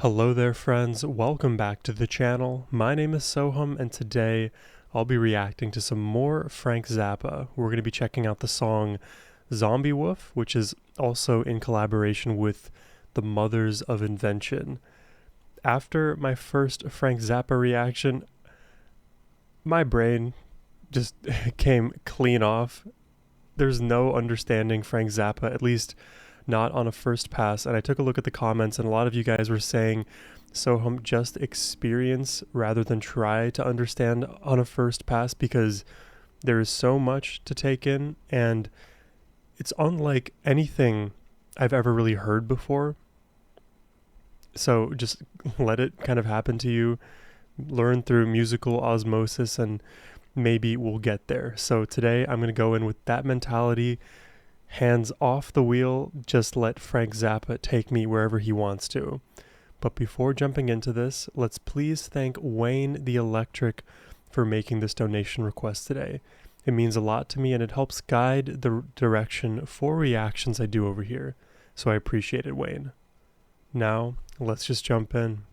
Hello there friends, welcome back to the channel. My name is Sohum and today I'll be reacting to some more Frank Zappa. We're going to be checking out the song Zomby Woof, which is also in collaboration with the Mothers of Invention. After my first Frank Zappa reaction, my brain just came clean off. There's no understanding Frank Zappa, at least not on a first pass, and I took a look at the comments and a lot of you guys were saying, Sohum, just experience rather than try to understand on a first pass because there is so much to take in and it's unlike anything I've ever really heard before. So just let it kind of happen to you, learn through musical osmosis, and maybe we'll get there. So today I'm going to go in with that mentality. Hands off the wheel, just let Frank Zappa take me wherever he wants to. But before jumping into this, let's please thank Wayne the Electric for making this donation request today. It means a lot to me and it helps guide the direction for reactions I do over here. So I appreciate it, Wayne. Now, let's just jump in.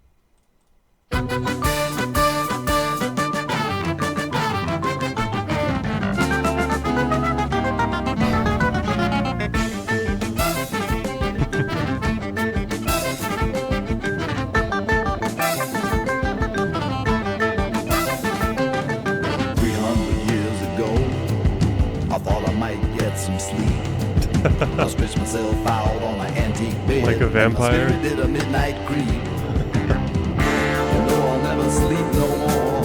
I stretched myself out on my antique bed like a vampire. And my spirit did a midnight creep. You know I'll never sleep no more.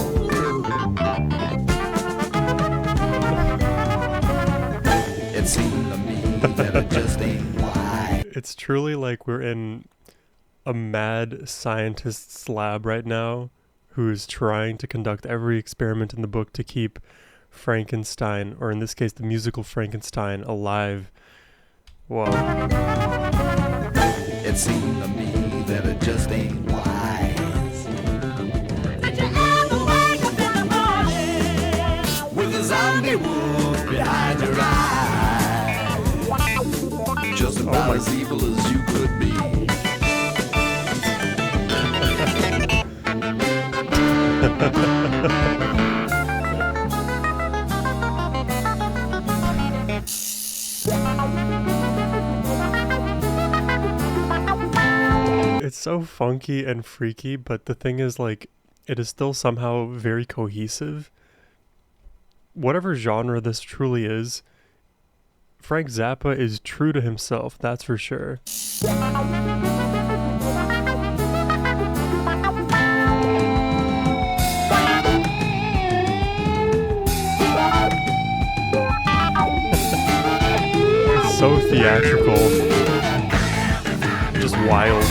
It seemed to me that it just ain't why. It's truly like we're in a mad scientist's lab right now who's trying to conduct every experiment in the book to keep Frankenstein, or in this case the musical Frankenstein, alive. Whoa. It seemed to me that it just ain't wise. Did you ever wake up in the morning with a zombie wolf behind your eyes? Just about as evil as you could be. It's so funky and freaky, but the thing is, like, it is still somehow very cohesive. Whatever genre this truly is, Frank Zappa is true to himself, that's for sure. So theatrical, just wild.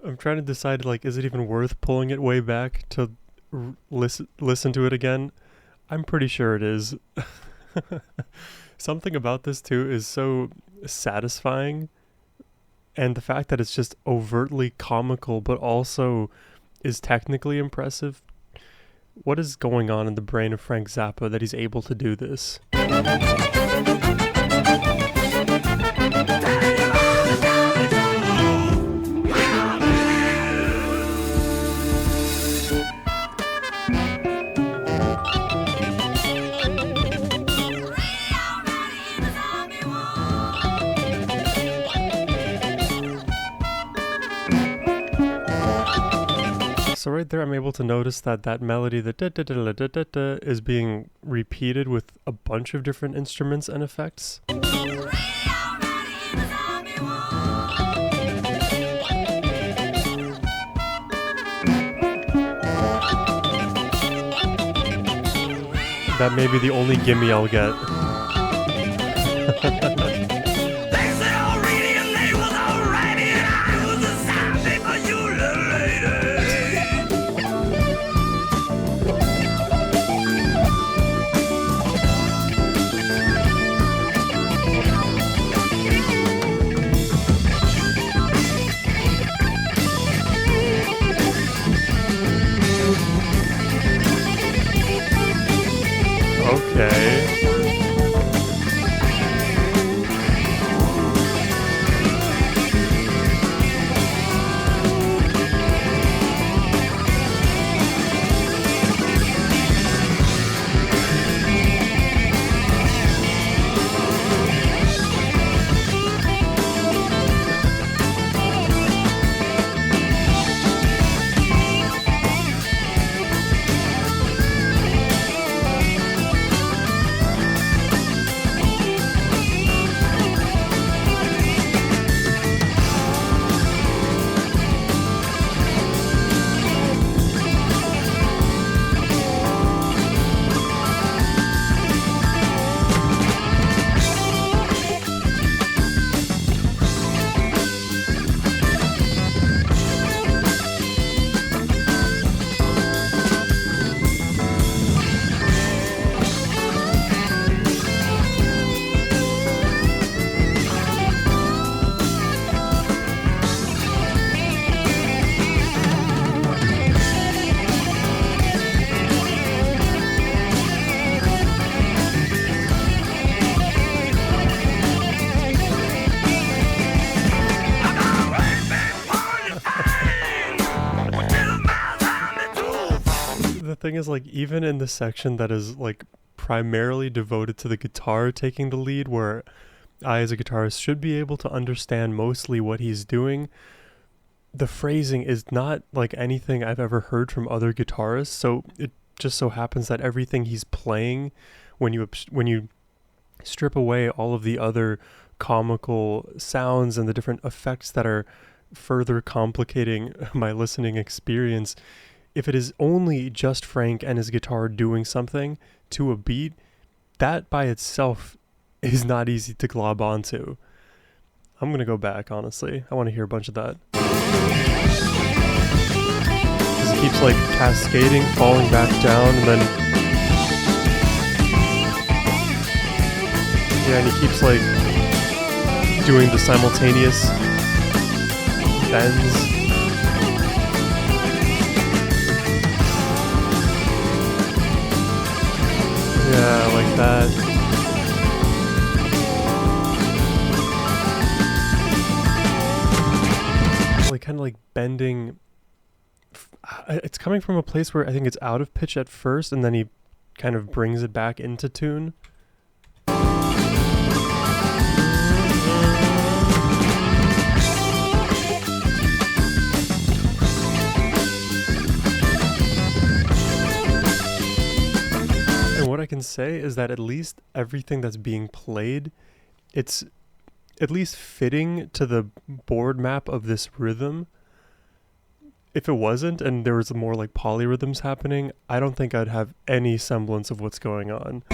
I'm trying to decide, like, is it even worth pulling it way back to listen to it again? I'm pretty sure it is. Something about this too is so satisfying, and the fact that it's just overtly comical but also is technically impressive. What is going on in the brain of Frank Zappa that he's able to do this? So right there, I'm able to notice that that melody, the da da da da da da da, is being repeated with a bunch of different instruments and effects. That may be the only gimme I'll get. They say already and they was alrighty, and I was a zombie for you, little Okay. The thing is, like, even in the section that is like primarily devoted to the guitar taking the lead, where I as a guitarist should be able to understand mostly what he's doing, the phrasing is not like anything I've ever heard from other guitarists. So it just so happens that everything he's playing, when you strip away all of the other comical sounds and the different effects that are further complicating my listening experience, if it is only just Frank and his guitar doing something to a beat, that by itself is not easy to glob onto. I'm gonna go back, honestly. I want to hear a bunch of that. Because it keeps like cascading, falling back down, and then yeah, and he keeps like doing the simultaneous bends. Yeah, like that. Like kind of like bending. It's coming from a place where I think it's out of pitch at first, and then he kind of brings it back into tune. What I can say is that at least everything that's being played, it's at least fitting to the board map of this rhythm. If it wasn't, and there was more like polyrhythms happening, I don't think I'd have any semblance of what's going on.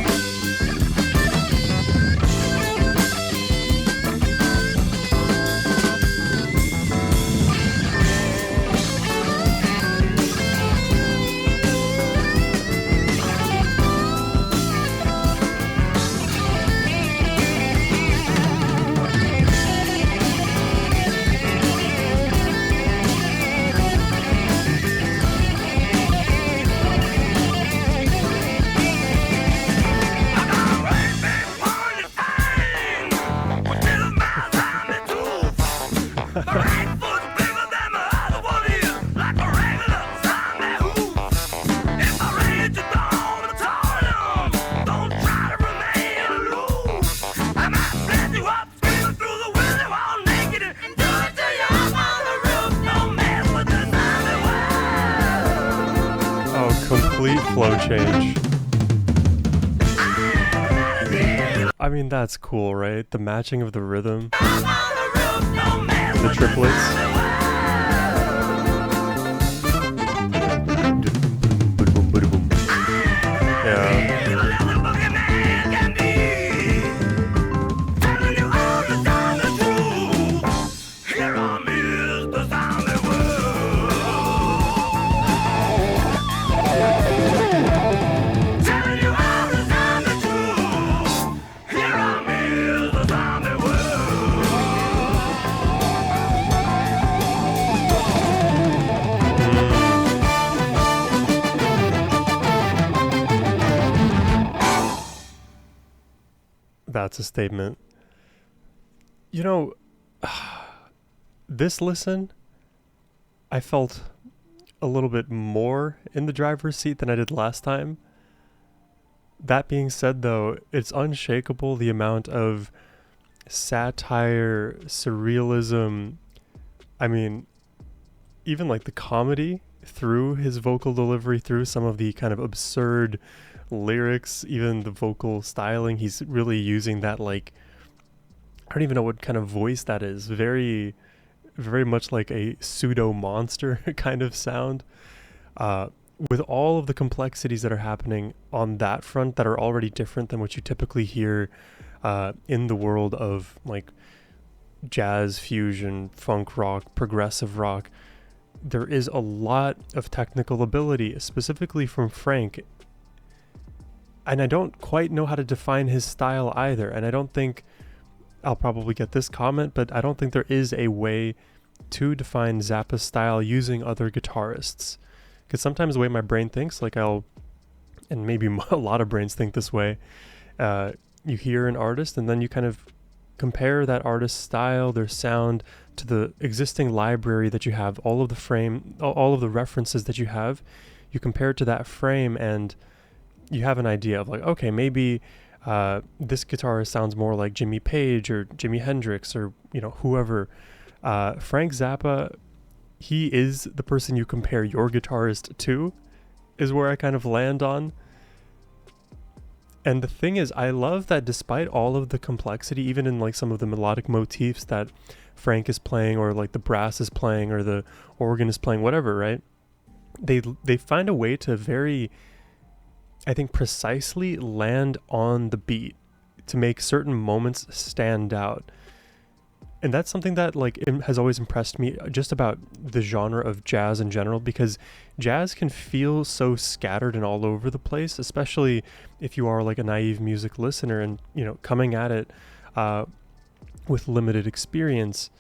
Complete flow change. I mean, that's cool, right? The matching of the rhythm. The triplets. Yeah. That's a statement. You know, this listen, I felt a little bit more in the driver's seat than I did last time. That being said, though, it's unshakable the amount of satire, surrealism. I mean, even like the comedy through his vocal delivery, through some of the kind of absurd lyrics, even the vocal styling. He's really using that, like, I don't even know what kind of voice that is. Very, very much like a pseudo monster kind of sound. With all of the complexities that are happening on that front that are already different than what you typically hear in the world of like jazz, fusion, funk rock, progressive rock, there is a lot of technical ability, specifically from Frank. And I don't quite know how to define his style either. And I don't think I'll probably get this comment, but I don't think there is a way to define Zappa's style using other guitarists. Because sometimes the way my brain thinks, like and maybe a lot of brains think this way, you hear an artist and then you kind of compare that artist's style, their sound, to the existing library that you have, all of the references that you have. You compare it to that frame and you have an idea of like, okay, maybe this guitarist sounds more like Jimmy Page or Jimi Hendrix or, whoever. Frank Zappa, he is the person you compare your guitarist to, is where I kind of land on. And the thing is, I love that despite all of the complexity, even in like some of the melodic motifs that Frank is playing, or like the brass is playing, or the organ is playing, whatever, right? They find a way to very, I think, precisely land on the beat to make certain moments stand out. And that's something that has always impressed me just about the genre of jazz in general, because jazz can feel so scattered and all over the place, especially if you are like a naive music listener and, coming at it with limited experience.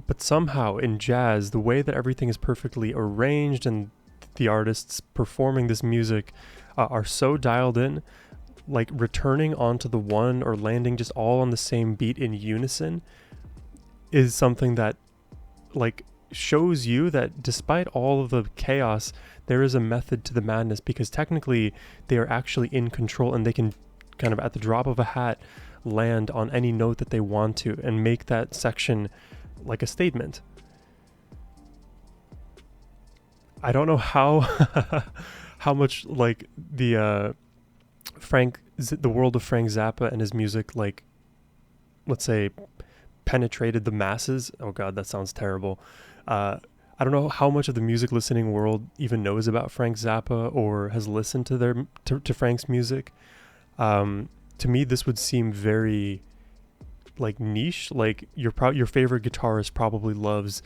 But somehow in jazz, the way that everything is perfectly arranged and the artists performing this music are so dialed in, like returning onto the one or landing just all on the same beat in unison, is something that shows you that despite all of the chaos, there is a method to the madness, because technically they are actually in control and they can kind of at the drop of a hat land on any note that they want to and make that section like a statement. I don't know how how much like the world of Frank Zappa and his music, like, let's say, penetrated the masses. Oh god, that sounds terrible. I don't know how much of the music listening world even knows about Frank Zappa or has listened to Frank's music. To me, this would seem very like niche. Like your favorite guitarist probably loves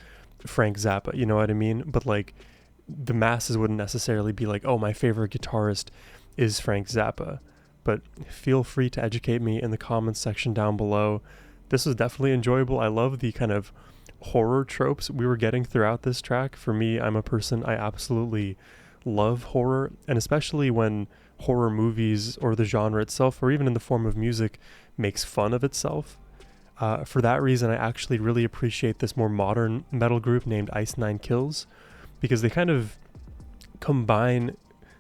Frank Zappa, you know what I mean? But like the masses wouldn't necessarily be like, oh, my favorite guitarist is Frank Zappa. But feel free to educate me in the comments section down below. This was definitely enjoyable. I love the kind of horror tropes we were getting throughout this track. For me, I'm a person, I absolutely love horror, and especially when horror movies or the genre itself, or even in the form of music, makes fun of itself. For that reason, I actually really appreciate this more modern metal group named Ice Nine Kills, because they kind of combine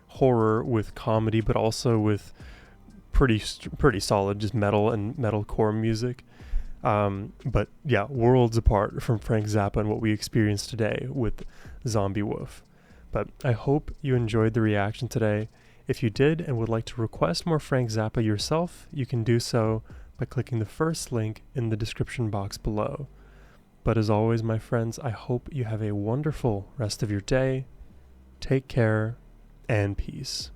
horror with comedy, but also with pretty solid just metal and metalcore music. But yeah, worlds apart from Frank Zappa and what we experienced today with Zomby Woof. But I hope you enjoyed the reaction today. If you did and would like to request more Frank Zappa yourself, you can do so by clicking the first link in the description box below. But as always, my friends, I hope you have a wonderful rest of your day. Take care and peace.